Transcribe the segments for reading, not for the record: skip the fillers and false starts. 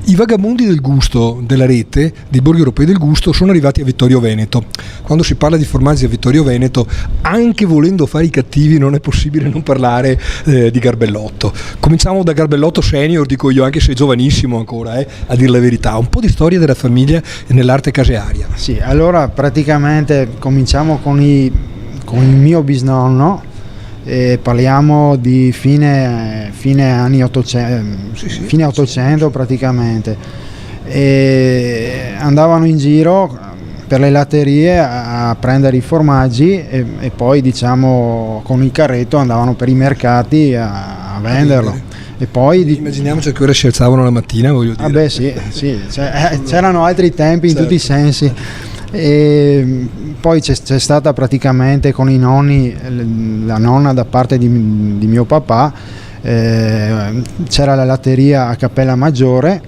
I vagabondi del gusto della rete dei borghi europei del gusto sono arrivati a Vittorio Veneto. Quando si parla di formaggi a Vittorio Veneto, anche volendo fare i cattivi, non è possibile non parlare di Garbellotto. Cominciamo da Garbellotto senior, dico io, anche se è giovanissimo ancora, a dire la verità. Un po' di storia della famiglia nell'arte casearia. Sì, allora praticamente cominciamo con il mio bisnonno. Parliamo di fine anni 800, fine 800 praticamente, e andavano in giro per le latterie a prendere i formaggi e poi diciamo con il carretto andavano per i mercati a venderlo. E poi immaginiamoci che ora si alzavano la mattina, voglio dire. Sì, c'erano altri tempi in tutti i sensi. E poi c'è stata praticamente con i nonni, la nonna da parte di mio papà, c'era la latteria a Cappella Maggiore,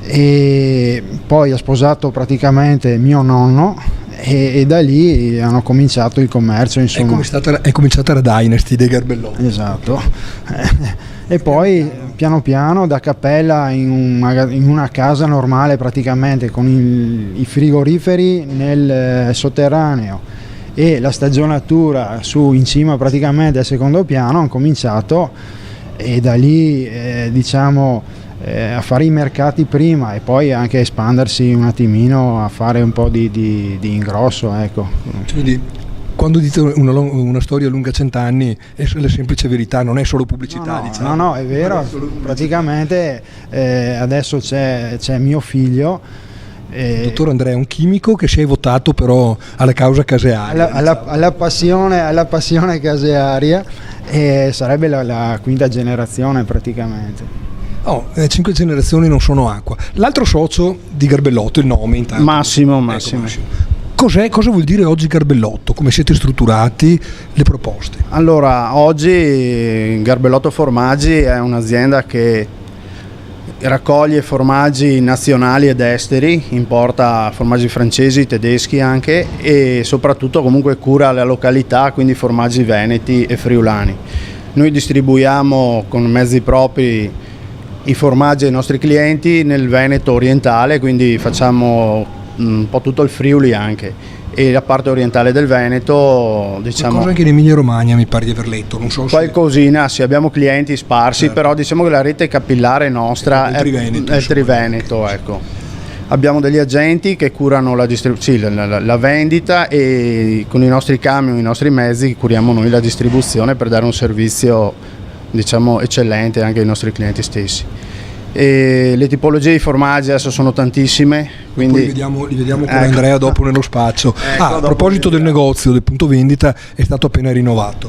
e poi ha sposato praticamente mio nonno e da lì hanno cominciato il commercio, insomma. È cominciata la Dynasty dei Garbellotto. Esatto. E poi piano piano da Cappella in una casa normale praticamente con i frigoriferi nel sotterraneo e la stagionatura in cima praticamente al secondo piano hanno cominciato, e da lì a fare i mercati prima e poi anche espandersi un attimino a fare un po' di ingrosso, ecco. Quindi quando dite una storia lunga 100 anni è la semplice verità, non è solo pubblicità. No, è vero, praticamente adesso c'è mio figlio, dottor Andrea, un chimico che si è votato però alla causa casearia, alla passione casearia, e sarebbe la quinta generazione praticamente. 5 generazioni non sono acqua. L'altro socio di Garbellotto, il nome intanto. Massimo. Cosa vuol dire oggi Garbellotto? Come siete strutturati, le proposte? Allora, oggi Garbellotto Formaggi è un'azienda che raccoglie formaggi nazionali ed esteri, importa formaggi francesi, tedeschi anche, e soprattutto comunque cura la località, quindi formaggi veneti e friulani. Noi distribuiamo con mezzi propri i formaggi ai nostri clienti nel Veneto orientale, quindi facciamo un po' tutto il Friuli anche, e la parte orientale del Veneto, diciamo. Cosa anche in Emilia Romagna mi pare di aver letto, non so qualcosina, sì, abbiamo clienti sparsi, certo. Però diciamo che la rete capillare nostra è il Triveneto, ecco. Abbiamo degli agenti che curano la vendita, e con i nostri camion, i nostri mezzi curiamo noi la distribuzione per dare un servizio, diciamo, eccellente anche ai nostri clienti stessi. E le tipologie di formaggi adesso sono tantissime, quindi poi li vediamo con Andrea dopo nello spazio. A proposito del negozio, del punto vendita, è stato appena rinnovato.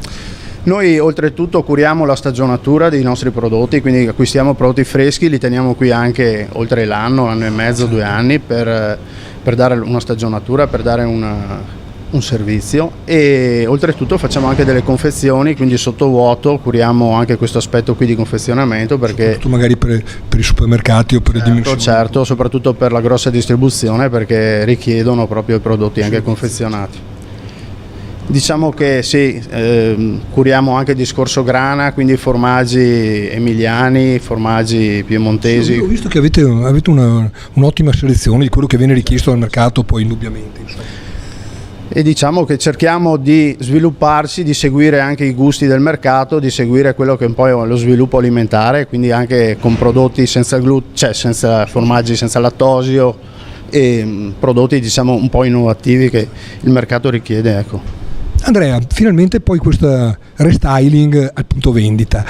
Noi oltretutto curiamo la stagionatura dei nostri prodotti, quindi acquistiamo prodotti freschi, li teniamo qui anche oltre l'anno e mezzo, 2 anni, per dare una stagionatura, per dare un servizio, e oltretutto facciamo anche delle confezioni, quindi sottovuoto curiamo anche questo aspetto qui di confezionamento, perché soprattutto magari per i supermercati o per le dimensioni. Certo, soprattutto per la grossa distribuzione, perché richiedono proprio i prodotti anche confezionati. Diciamo che sì, curiamo anche il discorso grana, quindi formaggi emiliani, formaggi piemontesi. Sì, ho visto che avete un'ottima selezione di quello che viene richiesto dal mercato, poi indubbiamente, insomma. E diciamo che cerchiamo di svilupparci, di seguire anche i gusti del mercato, di seguire quello che poi è lo sviluppo alimentare, quindi anche con prodotti senza glutine, senza formaggi senza lattosio, e prodotti, diciamo, un po' innovativi che il mercato richiede, ecco. Andrea, finalmente poi questo restyling al punto vendita,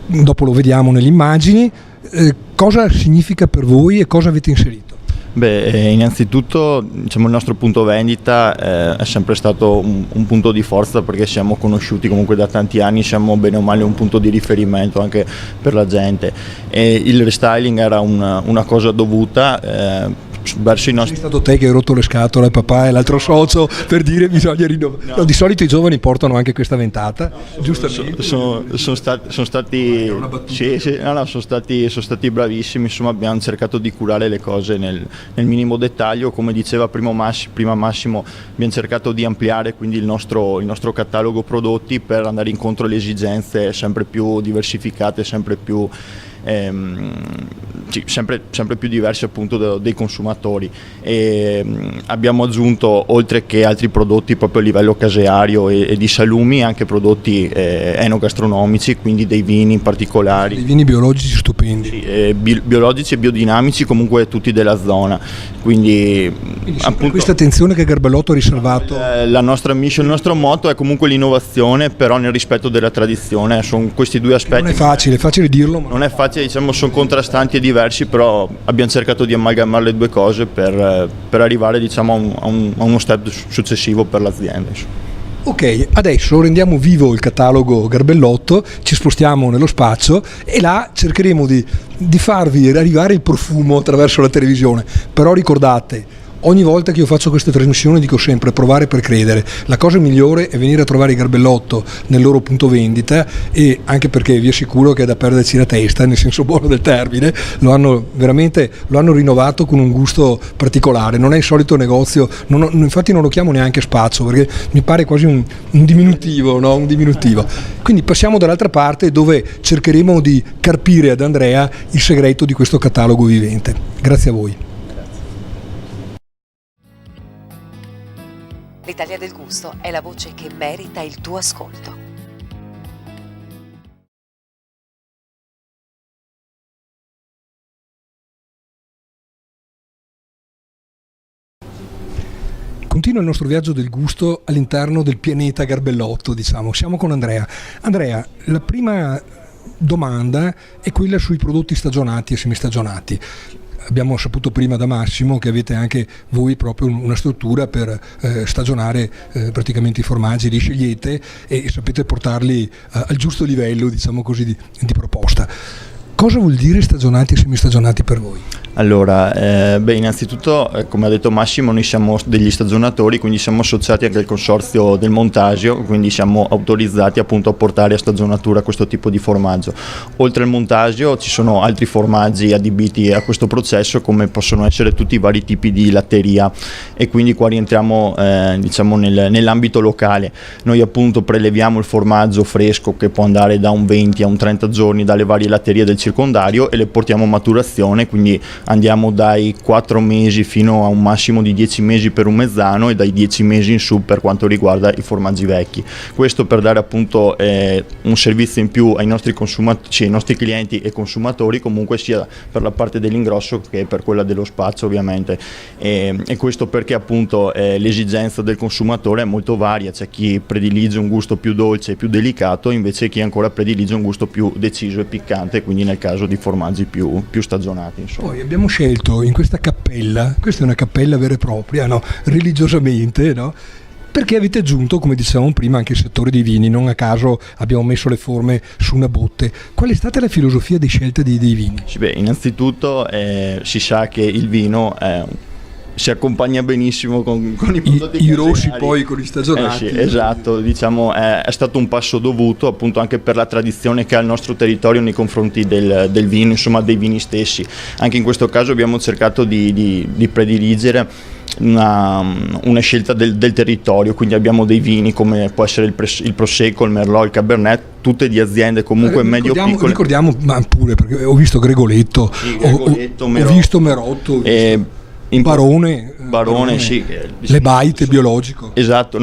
dopo lo vediamo nelle immagini, cosa significa per voi e cosa avete inserito? Innanzitutto, diciamo, il nostro punto vendita è sempre stato un punto di forza, perché siamo conosciuti comunque da tanti anni, siamo bene o male un punto di riferimento anche per la gente, e il restyling era una cosa dovuta verso i nostri. Sei stato te che hai rotto le scatole, papà e l'altro socio, per dire bisogna rinnovare. No, di solito i giovani portano anche questa ventata, giustamente. Sono stati sono stati bravissimi, insomma abbiamo cercato di curare le cose nel minimo dettaglio, come diceva prima Massimo, abbiamo cercato di ampliare quindi il nostro catalogo prodotti per andare incontro alle esigenze sempre più diversificate, sempre più sempre più diversi appunto dei consumatori, e abbiamo aggiunto, oltre che altri prodotti proprio a livello caseario e di salumi, anche prodotti enogastronomici, quindi dei vini particolari, dei vini biologici stupendi, sì, biologici e biodinamici, comunque tutti della zona, quindi appunto questa attenzione che Garbellotto ha riservato. La nostra mission, il nostro motto è comunque l'innovazione, però nel rispetto della tradizione. Sono questi due aspetti. Non è facile dirlo, ma non è facile, diciamo, sono contrastanti e diversi, però abbiamo cercato di amalgamare le due cose per arrivare, diciamo, a uno step successivo per l'azienda. Ok, adesso rendiamo vivo il catalogo Garbellotto, ci spostiamo nello spazio e là cercheremo di farvi arrivare il profumo attraverso la televisione. Però ricordate, ogni volta che io faccio queste trasmissioni dico sempre: provare per credere. La cosa migliore è venire a trovare i Garbellotto nel loro punto vendita, e anche perché vi assicuro che è da perderci la testa, nel senso buono del termine. Lo hanno rinnovato con un gusto particolare, non è il solito negozio, infatti non lo chiamo neanche spazio perché mi pare quasi un diminutivo, no? Un diminutivo. Quindi passiamo dall'altra parte, dove cercheremo di carpire ad Andrea il segreto di questo catalogo vivente. Grazie a voi. L'Italia del Gusto è la voce che merita il tuo ascolto. Continua il nostro viaggio del gusto all'interno del pianeta Garbellotto, diciamo. Siamo con Andrea. Andrea, la prima domanda è quella sui prodotti stagionati e semistagionati. Abbiamo saputo prima da Massimo che avete anche voi proprio una struttura per stagionare praticamente i formaggi, li scegliete e sapete portarli al giusto livello, diciamo così, di proposta. Cosa vuol dire stagionati e semistagionati per voi? Allora, innanzitutto, come ha detto Massimo, noi siamo degli stagionatori, quindi siamo associati anche al consorzio del Montasio, quindi siamo autorizzati appunto a portare a stagionatura questo tipo di formaggio. Oltre al Montasio ci sono altri formaggi adibiti a questo processo, come possono essere tutti i vari tipi di latteria, e quindi qua rientriamo diciamo nell'ambito locale. Noi appunto preleviamo il formaggio fresco, che può andare da un 20 a un 30 giorni dalle varie latterie del circondario, e le portiamo a maturazione, quindi andiamo dai 4 mesi fino a un massimo di 10 mesi per un mezzano, e dai 10 mesi in su per quanto riguarda i formaggi vecchi. Questo per dare appunto un servizio in più ai nostri ai nostri clienti e consumatori, comunque sia per la parte dell'ingrosso che per quella dello spazio, ovviamente. E questo perché appunto l'esigenza del consumatore è molto varia. C'è chi predilige un gusto più dolce e più delicato, invece chi ancora predilige un gusto più deciso e piccante, quindi nel caso di formaggi più stagionati, insomma. Poi abbiamo scelto in questa cappella, questa è una cappella vera e propria, no? Religiosamente, no? Perché avete aggiunto, come dicevamo prima, anche il settore dei vini. Non a caso abbiamo messo le forme su una botte. Qual è stata la filosofia di scelta dei vini? Innanzitutto si sa che il vino si accompagna benissimo con i prodotti i rossi, poi con gli stagionati. Sì, esatto, diciamo è stato un passo dovuto, appunto, anche per la tradizione che ha il nostro territorio nei confronti del vino, insomma dei vini stessi. Anche in questo caso abbiamo cercato di prediligere una scelta del territorio, quindi abbiamo dei vini come può essere il Prosecco, il Merlot, il Cabernet, tutte di aziende comunque medio-piccole. Ricordiamo, ma pure, perché ho visto Gregoletto, ho visto Merotto, Barone, sì, le baite biologico. Esatto,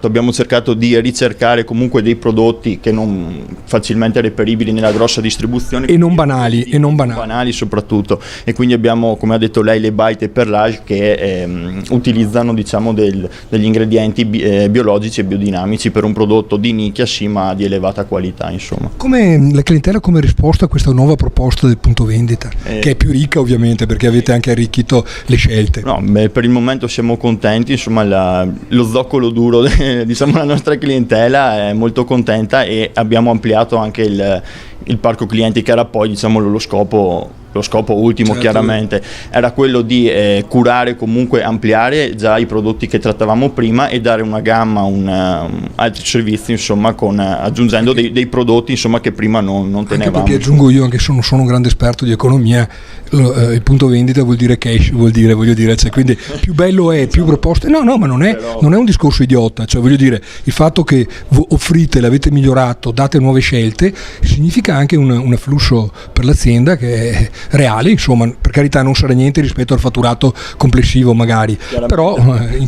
abbiamo cercato di ricercare comunque dei prodotti che non facilmente reperibili nella grossa distribuzione e non banali soprattutto, e quindi abbiamo, come ha detto lei, le baite per l'age che utilizzano, diciamo, degli ingredienti biologici e biodinamici per un prodotto di nicchia, sì, ma di elevata qualità, insomma. Come la clientela, come risposta a questa nuova proposta del punto vendita, che è più ricca ovviamente perché avete anche arricchito le scelte? No, per il momento siamo contenti, insomma lo zoccolo duro, diciamo, la nostra clientela è molto contenta, e abbiamo ampliato anche il parco clienti, che era poi, diciamo, lo scopo lo scopo ultimo, certo, chiaramente era quello di curare, comunque ampliare già i prodotti che trattavamo prima e dare una gamma, altri servizi, insomma, aggiungendo dei prodotti, insomma, che prima non tenevamo. Anche perché aggiungo io, anche se non sono un grande esperto di economia, il punto vendita vuol dire cash, voglio dire, cioè, quindi più bello è, più proposte, no, ma non è un discorso idiota, cioè voglio dire, il fatto che offrite, l'avete migliorato, date nuove scelte, significa anche un afflusso per l'azienda che è reale, insomma, per carità non sarà niente rispetto al fatturato complessivo magari, però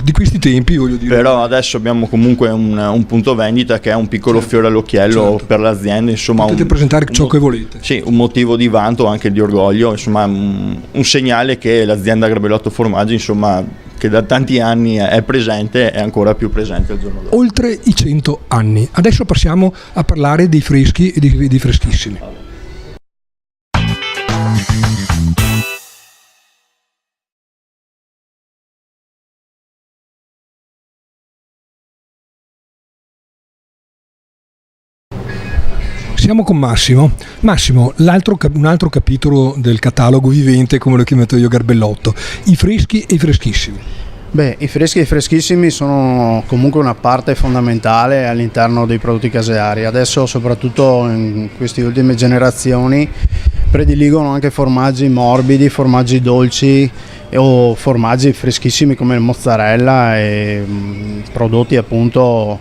di questi tempi, voglio dire. Però adesso abbiamo comunque un punto vendita che è un piccolo fiore all'occhiello per l'azienda, insomma. Potete presentare ciò che volete. Sì, un motivo di vanto, anche di orgoglio, insomma, un segnale che l'azienda Garbellotto Formaggi, insomma, che da tanti anni è presente, è ancora più presente al giorno d'oggi. Oltre i 100 anni. Adesso passiamo a parlare dei freschi e dei freschissimi. Siamo con Massimo. Massimo, un altro capitolo del catalogo vivente, come l'ho chiamato io, Garbellotto, i freschi e i freschissimi. Beh, i freschi e i freschissimi sono comunque una parte fondamentale all'interno dei prodotti caseari. Adesso, soprattutto in queste ultime generazioni, prediligono anche formaggi morbidi, formaggi dolci o formaggi freschissimi come il mozzarella e prodotti appunto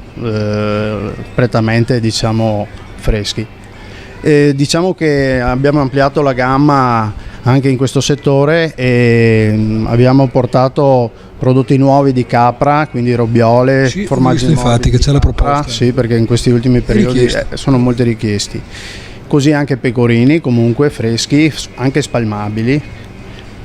prettamente, diciamo, freschi. Diciamo che abbiamo ampliato la gamma anche in questo settore e abbiamo portato prodotti nuovi di capra, quindi robbiole, sì, formaggi visto, infatti, che c'è la proposta. Sì, perché in questi ultimi periodi sono molto richiesti. Così anche pecorini comunque freschi, anche spalmabili.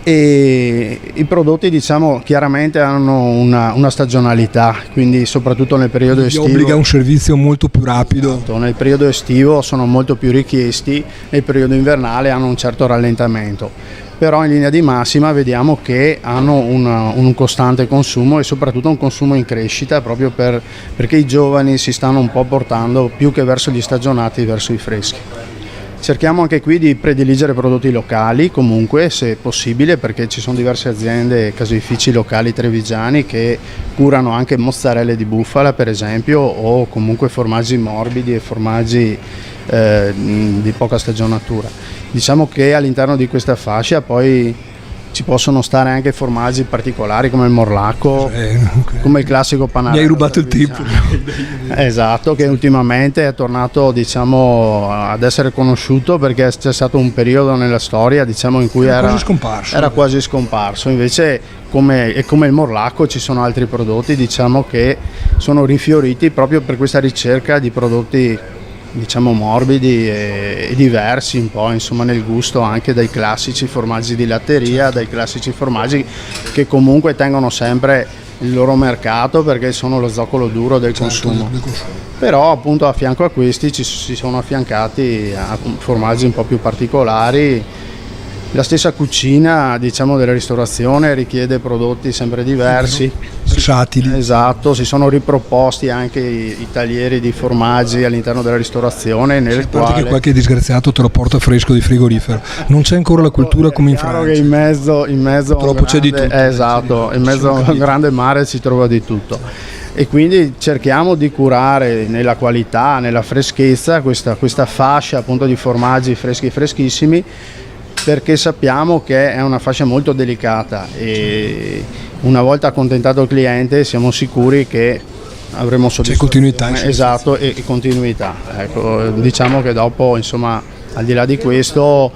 E i prodotti, diciamo, chiaramente hanno una stagionalità, quindi soprattutto nel periodo estivo obbliga un servizio molto più rapido. Esatto, nel periodo estivo sono molto più richiesti, nel periodo invernale hanno un certo rallentamento, però in linea di massima vediamo che hanno un costante consumo e soprattutto un consumo in crescita, proprio perché i giovani si stanno un po' portando più che verso gli stagionati verso i freschi. Cerchiamo anche qui di prediligere prodotti locali comunque, se possibile, perché ci sono diverse aziende, caseifici locali trevigiani che curano anche mozzarelle di bufala per esempio, o comunque formaggi morbidi e formaggi di poca stagionatura. Diciamo che all'interno di questa fascia poi ci possono stare anche formaggi particolari come il morlacco, come il classico panarello. Mi hai rubato il tempo. Esatto, che ultimamente è tornato, diciamo, ad essere conosciuto perché c'è stato un periodo nella storia, diciamo, in cui era quasi scomparso. Invece come il morlacco ci sono altri prodotti, diciamo, che sono rifioriti proprio per questa ricerca di prodotti, diciamo, morbidi e diversi un po', insomma, nel gusto, anche dai classici formaggi di latteria, dai classici formaggi che comunque tengono sempre il loro mercato perché sono lo zoccolo duro del consumo. Però appunto a fianco a questi ci si sono affiancati a formaggi un po' più particolari. La stessa cucina, diciamo, della ristorazione richiede prodotti sempre diversi, versatili. Esatto, si sono riproposti anche i taglieri di formaggi all'interno della ristorazione, nel quale che qualche disgraziato te lo porta fresco di frigorifero. Non c'è ancora la cultura come in Francia. Che in mezzo purtroppo c'è di tutto. Esatto, in mezzo a un grande mare si trova di tutto. E quindi cerchiamo di curare nella qualità, nella freschezza questa fascia appunto di formaggi freschi e freschissimi, perché sappiamo che è una fascia molto delicata e una volta accontentato il cliente siamo sicuri che avremo soddisfazione. C'è continuità. Esatto, e continuità. Ecco, diciamo che dopo, insomma, al di là di questo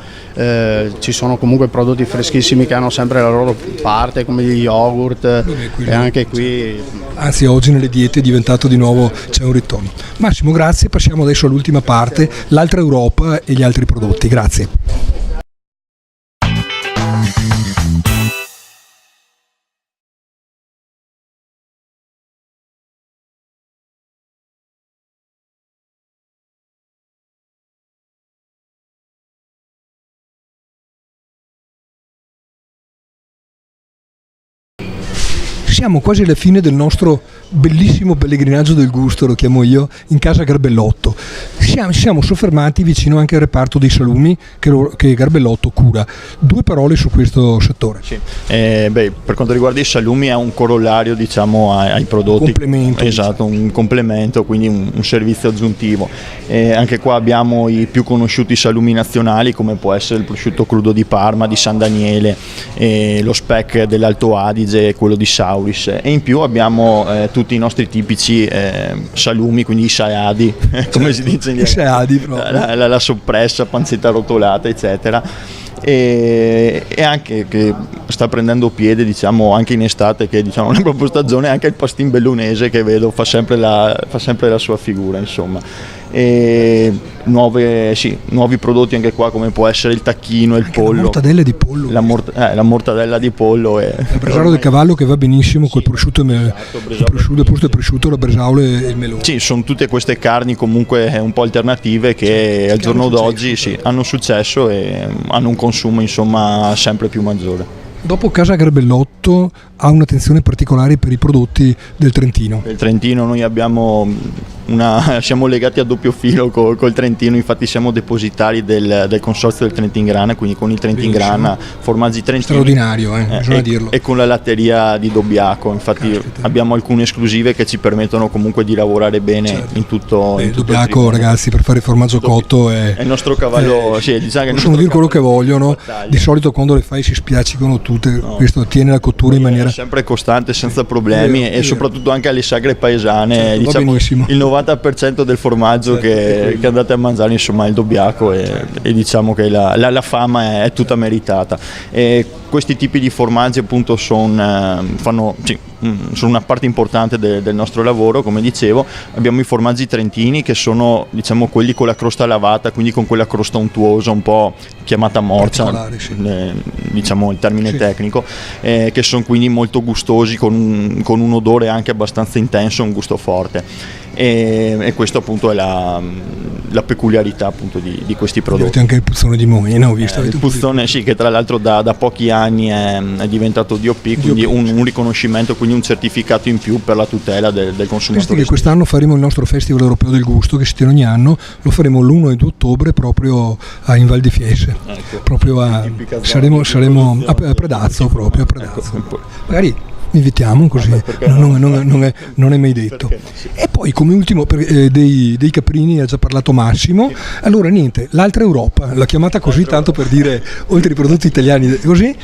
ci sono comunque prodotti freschissimi che hanno sempre la loro parte, come gli yogurt, e anche qui. Anzi, oggi nelle diete è diventato di nuovo, c'è un ritorno. Massimo, grazie. Passiamo adesso all'ultima parte, l'altra Europa e gli altri prodotti. Grazie. Siamo quasi alla fine del nostro bellissimo pellegrinaggio del gusto, lo chiamo io, in casa Garbellotto. Siamo soffermati vicino anche al reparto dei salumi che Garbellotto cura. 2 parole su questo settore. Sì. Per quanto riguarda i salumi è un corollario, diciamo, ai prodotti. Un complemento. Esatto, un complemento, quindi un servizio aggiuntivo. Anche qua abbiamo i più conosciuti salumi nazionali, come può essere il prosciutto crudo di Parma, di San Daniele, lo speck dell'Alto Adige e quello di Sauris, e in più abbiamo tutti i nostri tipici salumi, quindi i saadi, come si dice in italiano, la soppressa, pancetta rotolata, eccetera. E anche che sta prendendo piede, diciamo, anche in estate, che diciamo una propria stagione, anche il pastin bellunese, che vedo fa sempre la sua figura, insomma. E nuovi prodotti anche qua, come può essere il tacchino e il pollo, la mortadella di pollo, la mortadella di pollo e il bresaola del cavallo, che va benissimo col prosciutto, il prosciutto, la bresaola e il melone. Sì, sono tutte queste carni comunque un po' alternative che al giorno d'oggi hanno successo e hanno un consumo, insomma, sempre più maggiore. Dopo casa Garbellotto ha un'attenzione particolare per i prodotti del Trentino. Del Trentino noi siamo legati a doppio filo col Trentino, infatti siamo depositari del consorzio del Trentin-Grana, quindi con il Trentin-Grana, formaggi trentini. Straordinario, bisogna dirlo. E con la latteria di Dobbiaco, infatti abbiamo alcune esclusive che ci permettono comunque di lavorare bene in tutto. Dobbiaco, ragazzi, per fare il formaggio cotto è il nostro cavallo. Possono dire quello che vogliono, di solito quando le fai si spiaccicano tutte, questo tiene la cottura in maniera sempre costante, senza problemi, e soprattutto anche alle sagre paesane, diciamo, il 90% del formaggio che andate a mangiare, insomma, è il Dobbiaco, e diciamo che la fama è tutta meritata. E questi tipi di formaggi appunto sono una parte importante del nostro lavoro. Come dicevo, abbiamo i formaggi trentini, che sono, diciamo, quelli con la crosta lavata, quindi con quella crosta untuosa, un po' chiamata morcia, diciamo il termine tecnico, che sono quindi molto gustosi, con un odore anche abbastanza intenso, un gusto forte. E questo appunto è la peculiarità appunto di questi prodotti. Avete anche il puzzone di Moena, ho visto. Il puzzone, sì, che tra l'altro da pochi anni è diventato DOP, quindi un riconoscimento, quindi un certificato in più per la tutela del consumatore. Che quest'anno faremo il nostro Festival Europeo del Gusto, che si tiene ogni anno, lo faremo l'1 e 2 ottobre proprio in Val di Fiese, saremo a Predazzo, proprio a Predazzo. Magari invitiamo, così non è mai detto. E poi, come ultimo, dei caprini ha già parlato Massimo. Allora niente, l'altra Europa, l'ha chiamata così tanto per dire, oltre ai prodotti italiani, così.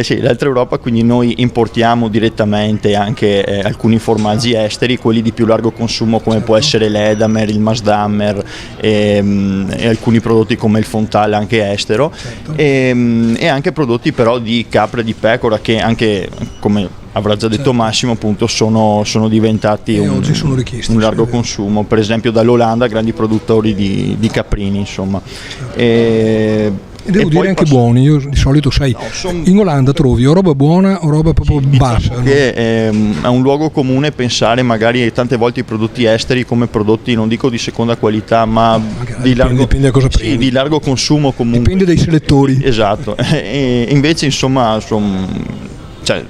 Sì, l'altra Europa, quindi noi importiamo direttamente anche alcuni formaggi esteri, quelli di più largo consumo, come può essere l'Edamer, il Masdammer, e alcuni prodotti come il Fontal, anche estero, e anche prodotti però di capra e di pecora, che anche, come avrà già detto Massimo, appunto sono diventati un largo consumo, per esempio dall'Olanda, grandi produttori di caprini, insomma. E devo dire anche buoni. Io di solito, in Olanda trovi o roba buona o roba proprio bassa. Che è un luogo comune pensare magari tante volte i prodotti esteri come prodotti, non dico di seconda qualità, ma dipende da cosa prendi. Di largo consumo comunque. Dipende dai selettori. Esatto. E invece, insomma,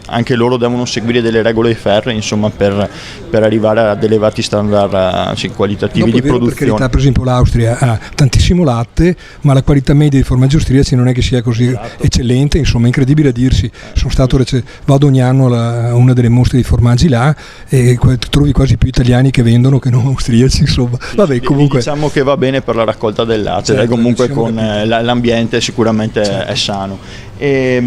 anche loro devono seguire delle regole ferree, insomma, per arrivare ad elevati standard qualitativi di produzione. Per carità, per esempio l'Austria ha tantissimo latte, ma la qualità media dei formaggi austriaci non è che sia così eccellente, insomma, è incredibile a dirsi. Sono stato vado ogni anno a una delle mostre di formaggi là, e trovi quasi più italiani che vendono che non austriaci, insomma. Vabbè, comunque diciamo che va bene per la raccolta del latte, comunque con l'ambiente sicuramente è sano. E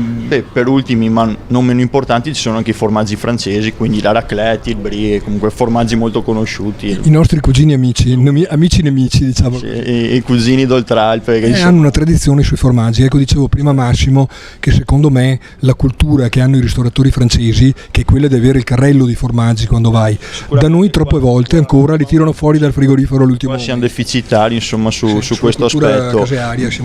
per ultimi, ma non meno importanti, ci sono anche i formaggi francesi, quindi la raclette, il brie, comunque formaggi molto conosciuti. I nostri cugini amici nemici, diciamo. Sì, i cugini d'Oltralpe che hanno una tradizione sui formaggi. Ecco, dicevo prima Massimo che secondo me la cultura che hanno i ristoratori francesi, che è quella di avere il carrello di formaggi quando vai, da noi troppe volte ancora li tirano fuori dal frigorifero all'ultimo momento. Siamo deficitari, insomma, su questo aspetto.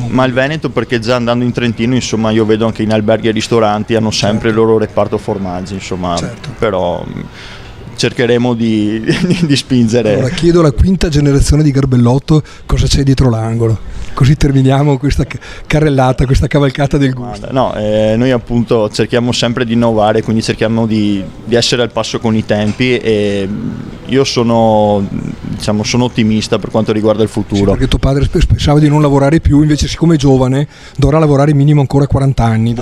Ma il Veneto, perché già andando in Trentino, insomma, io vedo anche in alberghi e ristoranti hanno sempre il loro reparto formaggi, insomma, però cercheremo di spingere. Allora chiedo alla quinta generazione di Garbellotto cosa c'è dietro l'angolo. così terminiamo questa carrellata, questa cavalcata del gusto. No, noi appunto cerchiamo sempre di innovare, quindi cerchiamo di essere al passo con i tempi, e io sono ottimista per quanto riguarda il futuro. Sì, perché tuo padre pensava di non lavorare più, invece siccome è giovane dovrà lavorare minimo ancora 40 anni.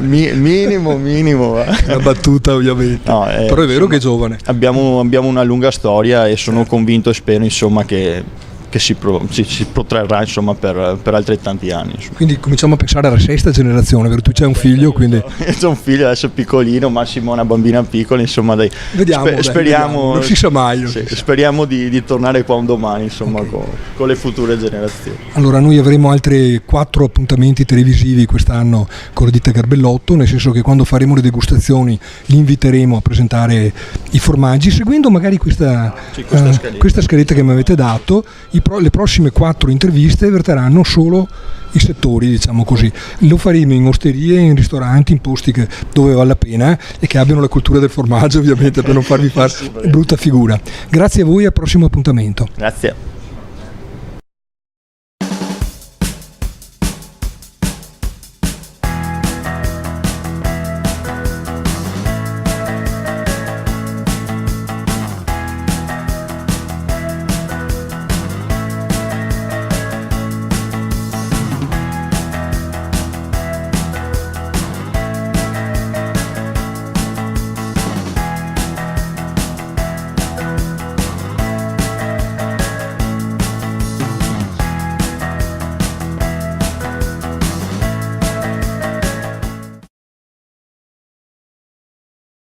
Minimo. Una battuta ovviamente, No, però è vero che è giovane. Abbiamo una lunga storia e sono convinto e spero insomma che si protrarrà insomma per altrettanti anni. Insomma. Quindi cominciamo a pensare alla sesta generazione, vero? Tu c'hai un figlio, quindi c'è un figlio adesso piccolino, Massimo è una bambina piccola, insomma dai. Vediamo, Speriamo, non si sa mai. Speriamo di tornare qua un domani, insomma, okay, con le future generazioni. Allora noi avremo altri 4 appuntamenti televisivi quest'anno con la ditta Garbellotto, nel senso che quando faremo le degustazioni li inviteremo a presentare i formaggi, seguendo magari questa scaletta che mi avete dato. Le prossime 4 interviste verteranno solo i settori, diciamo così. Lo faremo in osterie, in ristoranti, in posti dove vale la pena e che abbiano la cultura del formaggio, ovviamente, per non farvi fare brutta figura. Grazie a voi, al prossimo appuntamento. Grazie.